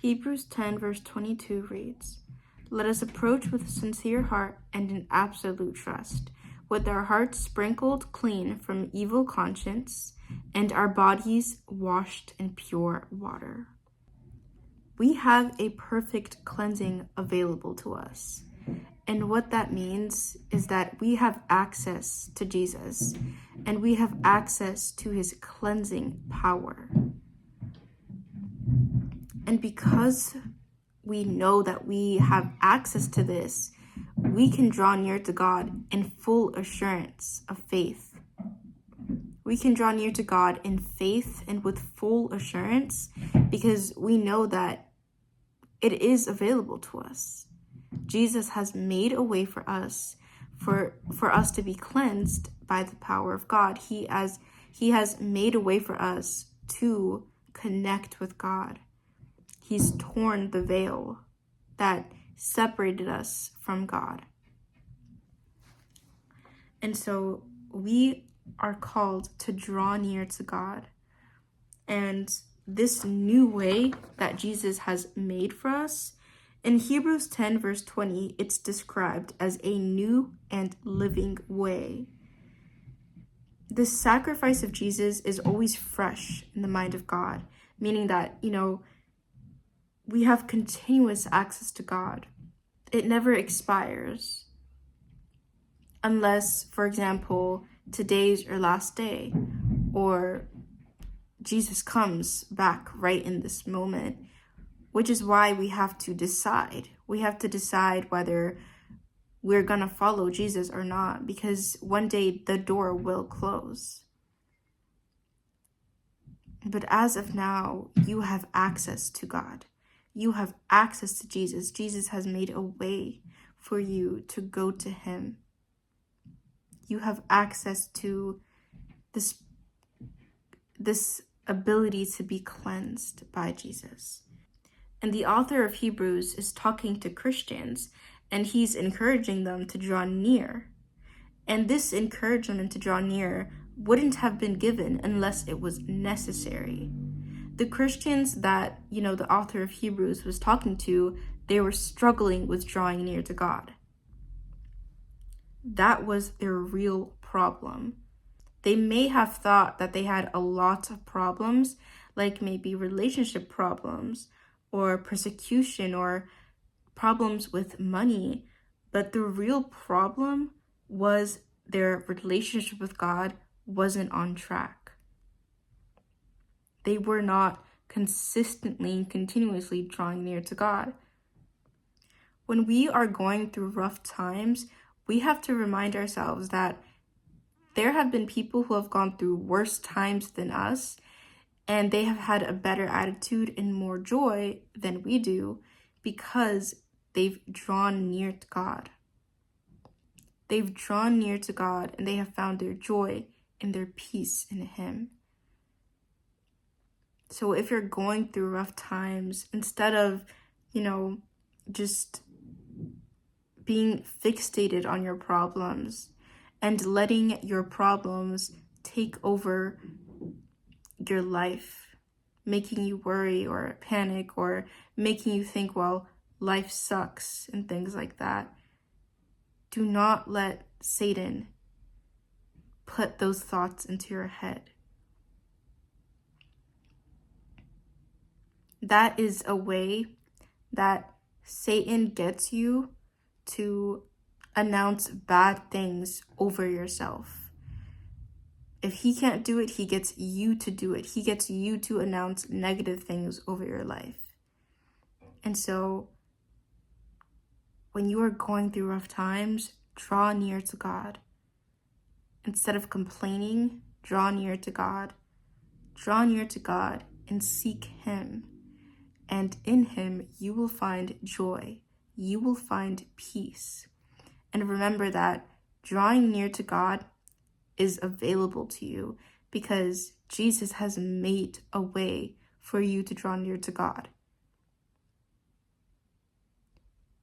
Hebrews 10 verse 22 reads, "Let us approach with a sincere heart and an absolute trust, with our hearts sprinkled clean from evil conscience and our bodies washed in pure water." We have a perfect cleansing available to us. And what that means is that we have access to Jesus and we have access to his cleansing power. And because we know that we have access to this, we can draw near to God in full assurance of faith. We can draw near to God in faith and with full assurance because we know that it is available to us. Jesus has made a way for us to be cleansed by the power of God. He has made a way for us to connect with God. He's torn the veil that separated us from God. And so we are called to draw near to God. And this new way that Jesus has made for us, in Hebrews 10 verse 20, it's described as a new and living way. The sacrifice of Jesus is always fresh in the mind of God, meaning that, we have continuous access to God. It never expires. Unless, for example, today's your last day, or Jesus comes back right in this moment, which is why we have to decide. We have to decide whether we're going to follow Jesus or not, because one day the door will close. But as of now, you have access to God. You have access to Jesus. Jesus has made a way for you to go to him. You have access to this ability to be cleansed by Jesus. And the author of Hebrews is talking to Christians, and he's encouraging them to draw near. And this encouragement to draw near wouldn't have been given unless it was necessary. The Christians that, the author of Hebrews was talking to, they were struggling with drawing near to God. That was their real problem. They may have thought that they had a lot of problems, like maybe relationship problems or persecution or problems with money, but the real problem was their relationship with God wasn't on track. They were not consistently and continuously drawing near to God. When we are going through rough times, we have to remind ourselves that there have been people who have gone through worse times than us, and they have had a better attitude and more joy than we do because they've drawn near to God. They've drawn near to God and they have found their joy and their peace in him. So if you're going through rough times, instead of, just being fixated on your problems and letting your problems take over your life, making you worry or panic or making you think, well, life sucks and things like that, do not let Satan put those thoughts into your head. That is a way that Satan gets you to announce bad things over yourself. If he can't do it, he gets you to do it. He gets you to announce negative things over your life. And so when you are going through rough times, draw near to God. Instead of complaining, draw near to God. Draw near to God and seek him. And in him, you will find joy. You will find peace. And remember that drawing near to God is available to you because Jesus has made a way for you to draw near to God.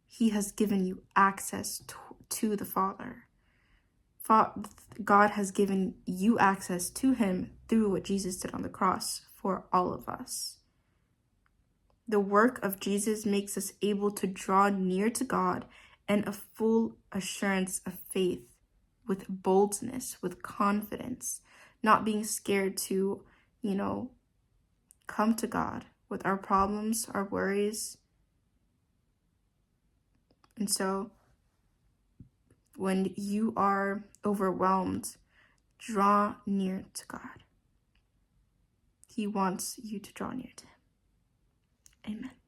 He has given you access to the Father. God has given you access to him through what Jesus did on the cross for all of us. The work of Jesus makes us able to draw near to God and a full assurance of faith, with boldness, with confidence, not being scared to, come to God with our problems, our worries. And so when you are overwhelmed, draw near to God. He wants you to draw near to him. Amen.